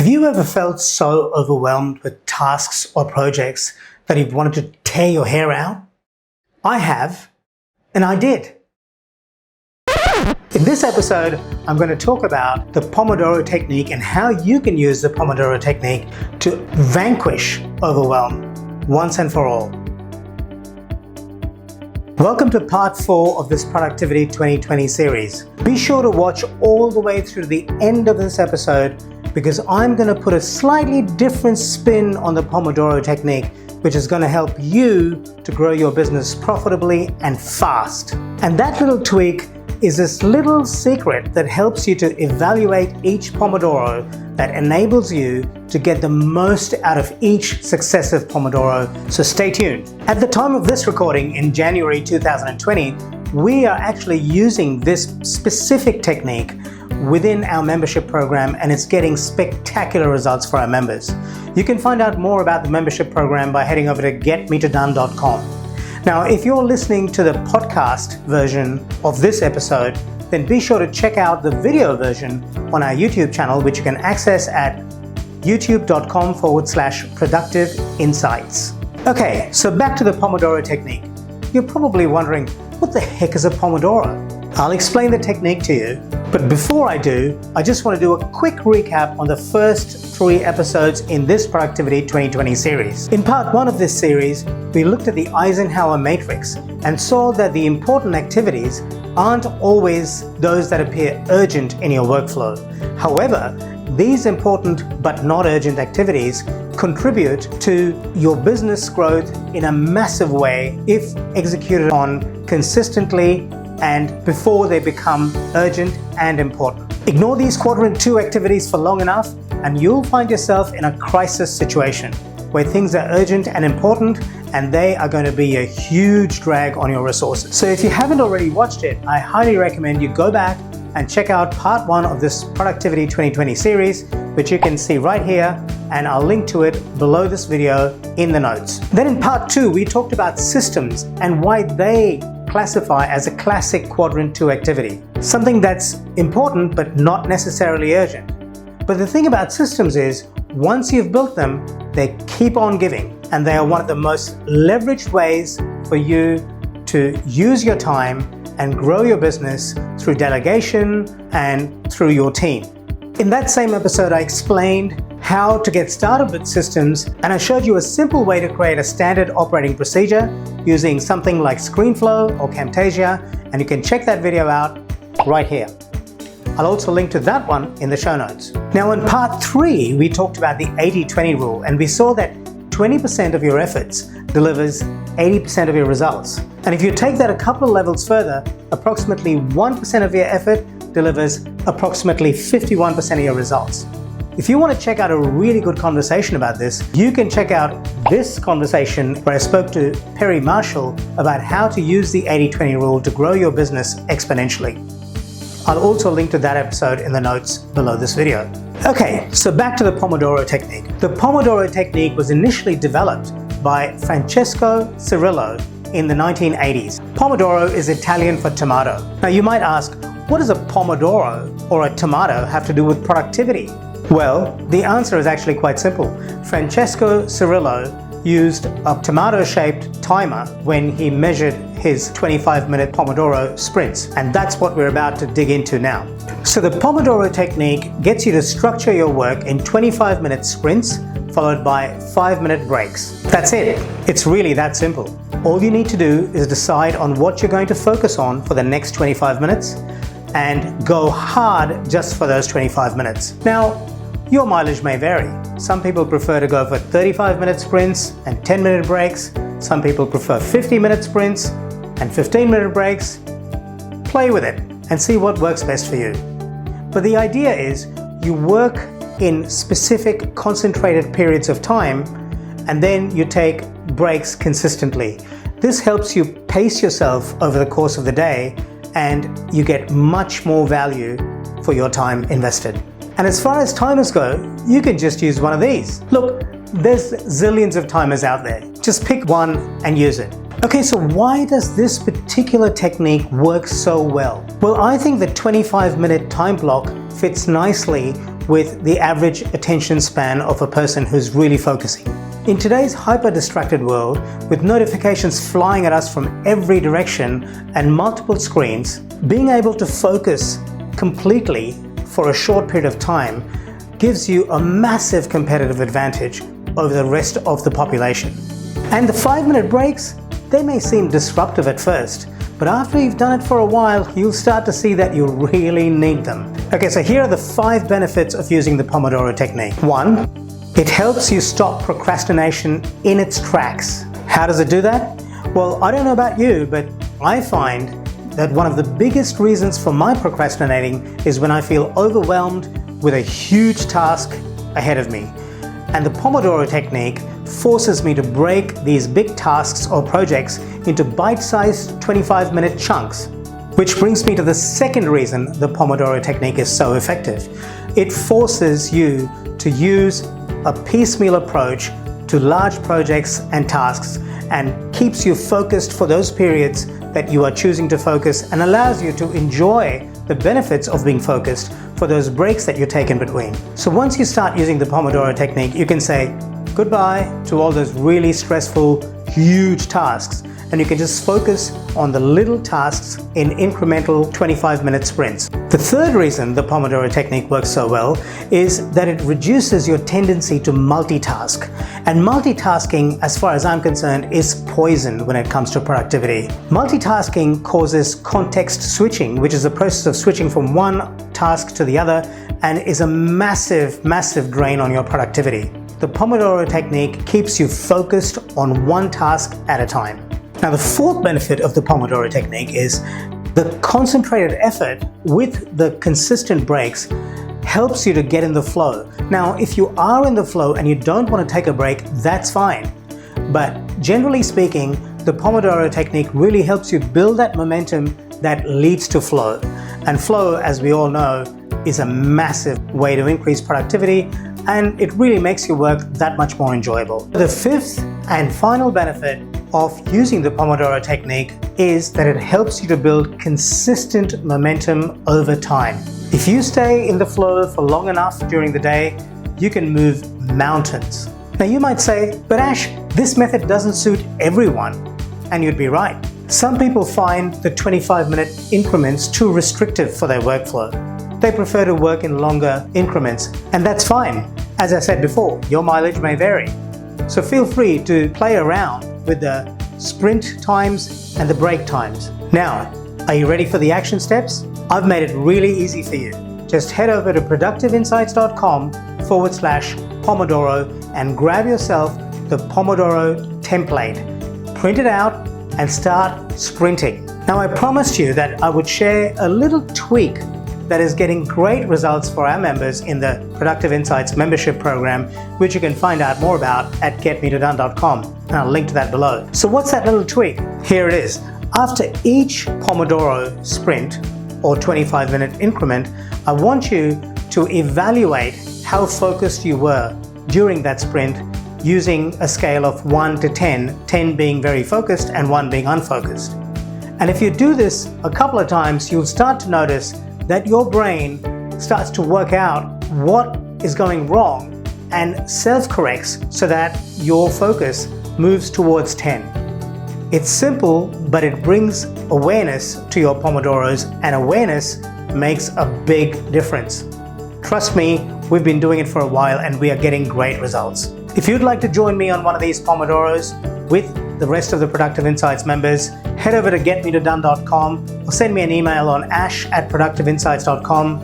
Have you ever felt so overwhelmed with tasks or projects that you've wanted to tear your hair out? I have, and I did. In this episode, I'm going to talk about the Pomodoro Technique and how you can use the Pomodoro Technique to vanquish overwhelm once and for all. Welcome to part 4 of this Productivity 2020 series. Be sure to watch all the way through the end of this episode because I'm going to put a slightly different spin on the Pomodoro Technique, which is going to help you to grow your business profitably and fast. And that little tweak is this little secret that helps you to evaluate each Pomodoro that enables you to get the most out of each successive Pomodoro. So stay tuned. At the time of this recording in January 2020, we are actually using this specific technique within our membership program, and it's getting spectacular results for our members. You can find out more about the membership program by heading over to getmetodone.com. Now, if you're listening to the podcast version of this episode, then be sure to check out the video version on our YouTube channel, which you can access at youtube.com/productive insights. Okay, so back to the Pomodoro Technique. You're probably wondering, what the heck is a Pomodoro? I'll explain the technique to you, but before I do, I just want to do a quick recap on the first 3 episodes in this Productivity 2020 series. In part 1 of this series, we looked at the Eisenhower matrix and saw that the important activities aren't always those that appear urgent in your workflow. However, these important but not urgent activities contribute to your business growth in a massive way if executed on consistently and before they become urgent and important. Ignore these quadrant 2 activities for long enough and you'll find yourself in a crisis situation where things are urgent and important and they are going to be a huge drag on your resources. So if you haven't already watched it, I highly recommend you go back and check out part 1 of this Productivity 2020 series, which you can see right here, and I'll link to it below this video in the notes. Then in part 2, we talked about systems and why they classify as a classic quadrant 2 activity, something that's important but not necessarily urgent. But the thing about systems is, once you've built them, they keep on giving, and they are one of the most leveraged ways for you to use your time and grow your business through delegation and through your team. In that same episode, I explained how to get started with systems, and I showed you a simple way to create a standard operating procedure using something like ScreenFlow or Camtasia, and you can check that video out right here. I'll also link to that one in the show notes. Now in part 3, we talked about the 80-20 rule, and we saw that 20% of your efforts delivers 80% of your results. And if you take that a couple of levels further, approximately 1% of your effort delivers approximately 51% of your results. If you want to check out a really good conversation about this, you can check out this conversation where I spoke to Perry Marshall about how to use the 80-20 rule to grow your business exponentially. I'll also link to that episode in the notes below this video. Okay, so back to the Pomodoro Technique. The Pomodoro Technique was initially developed by Francesco Cirillo in the 1980s. Pomodoro is Italian for tomato. Now you might ask, what does a Pomodoro or a tomato have to do with productivity? Well, the answer is actually quite simple. Francesco Cirillo used a tomato-shaped timer when he measured his 25-minute Pomodoro sprints, and that's what we're about to dig into now. So the Pomodoro Technique gets you to structure your work in 25-minute sprints followed by 5-minute breaks. That's it. It's really that simple. All you need to do is decide on what you're going to focus on for the next 25 minutes and go hard just for those 25 minutes. Now, your mileage may vary. Some people prefer to go for 35-minute sprints and 10-minute breaks. Some people prefer 50-minute sprints and 15-minute breaks. Play with it and see what works best for you. But the idea is you work in specific concentrated periods of time and then you take breaks consistently. This helps you pace yourself over the course of the day and you get much more value for your time invested. And as far as timers go, you can just use one of these. Look, there's zillions of timers out there. Just pick one and use it. Okay, so why does this particular technique work so well? Well, I think the 25-minute time block fits nicely with the average attention span of a person who's really focusing. In today's hyper-distracted world, with notifications flying at us from every direction and multiple screens, being able to focus completely for a short period of time gives you a massive competitive advantage over the rest of the population. And the 5-minute breaks, they may seem disruptive at first, but after you've done it for a while, you'll start to see that you really need them. Okay, so here are the 5 benefits of using the Pomodoro Technique. 1, it helps you stop procrastination in its tracks. How does it do that? Well, I don't know about you, but I find that one of the biggest reasons for my procrastinating is when I feel overwhelmed with a huge task ahead of me. And the Pomodoro Technique forces me to break these big tasks or projects into bite-sized 25-minute chunks. Which brings me to the second reason the Pomodoro Technique is so effective. It forces you to use a piecemeal approach to large projects and tasks and keeps you focused for those periods that you are choosing to focus and allows you to enjoy the benefits of being focused for those breaks that you take in between. So once you start using the Pomodoro Technique, you can say goodbye to all those really stressful, huge tasks, and you can just focus on the little tasks in incremental 25-minute sprints. The third reason the Pomodoro Technique works so well is that it reduces your tendency to multitask. And multitasking, as far as I'm concerned, is poison when it comes to productivity. Multitasking causes context switching, which is the process of switching from one task to the other, and is a massive, massive drain on your productivity. The Pomodoro Technique keeps you focused on one task at a time. Now, the fourth benefit of the Pomodoro Technique is the concentrated effort with the consistent breaks helps you to get in the flow. Now, if you are in the flow and you don't want to take a break, that's fine. But generally speaking, the Pomodoro Technique really helps you build that momentum that leads to flow. And flow, as we all know, is a massive way to increase productivity, and it really makes your work that much more enjoyable. The fifth and final benefit of using the Pomodoro Technique is that it helps you to build consistent momentum over time. If you stay in the flow for long enough during the day, you can move mountains. Now you might say, but Ash, this method doesn't suit everyone. And you'd be right. Some people find the 25-minute increments too restrictive for their workflow. They prefer to work in longer increments, and that's fine. As I said before, your mileage may vary. So feel free to play around with the sprint times and the break times. Now, are you ready for the action steps? I've made it really easy for you. Just head over to productiveinsights.com/Pomodoro and grab yourself the Pomodoro template. Print it out and start sprinting. Now, I promised you that I would share a little tweak that is getting great results for our members in the Productive Insights membership program, which you can find out more about at getmeterdone.com, and I'll link to that below. So what's that little tweak? Here it is. After each Pomodoro sprint or 25-minute increment, I want you to evaluate how focused you were during that sprint using a scale of 1 to 10, 10 being very focused and 1 being unfocused. And if you do this a couple of times, you'll start to notice that your brain starts to work out what is going wrong and self-corrects so that your focus moves towards 10. It's simple, but it brings awareness to your Pomodoros, and awareness makes a big difference. Trust me, we've been doing it for a while and we are getting great results. If you'd like to join me on one of these Pomodoros with the rest of the Productive Insights members, head over to getmeterdone.com or send me an email on ash@productiveinsights.com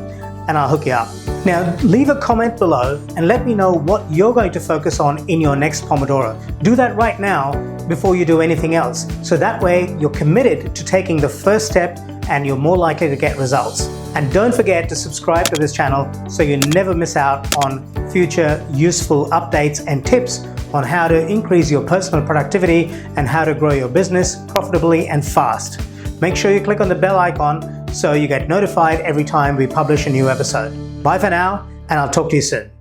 and I'll hook you up. Now, leave a comment below and let me know what you're going to focus on in your next Pomodoro. Do that right now before you do anything else. So that way you're committed to taking the first step and you're more likely to get results. And don't forget to subscribe to this channel so you never miss out on future useful updates and tips on how to increase your personal productivity and how to grow your business profitably and fast. Make sure you click on the bell icon so you get notified every time we publish a new episode. Bye for now, and I'll talk to you soon.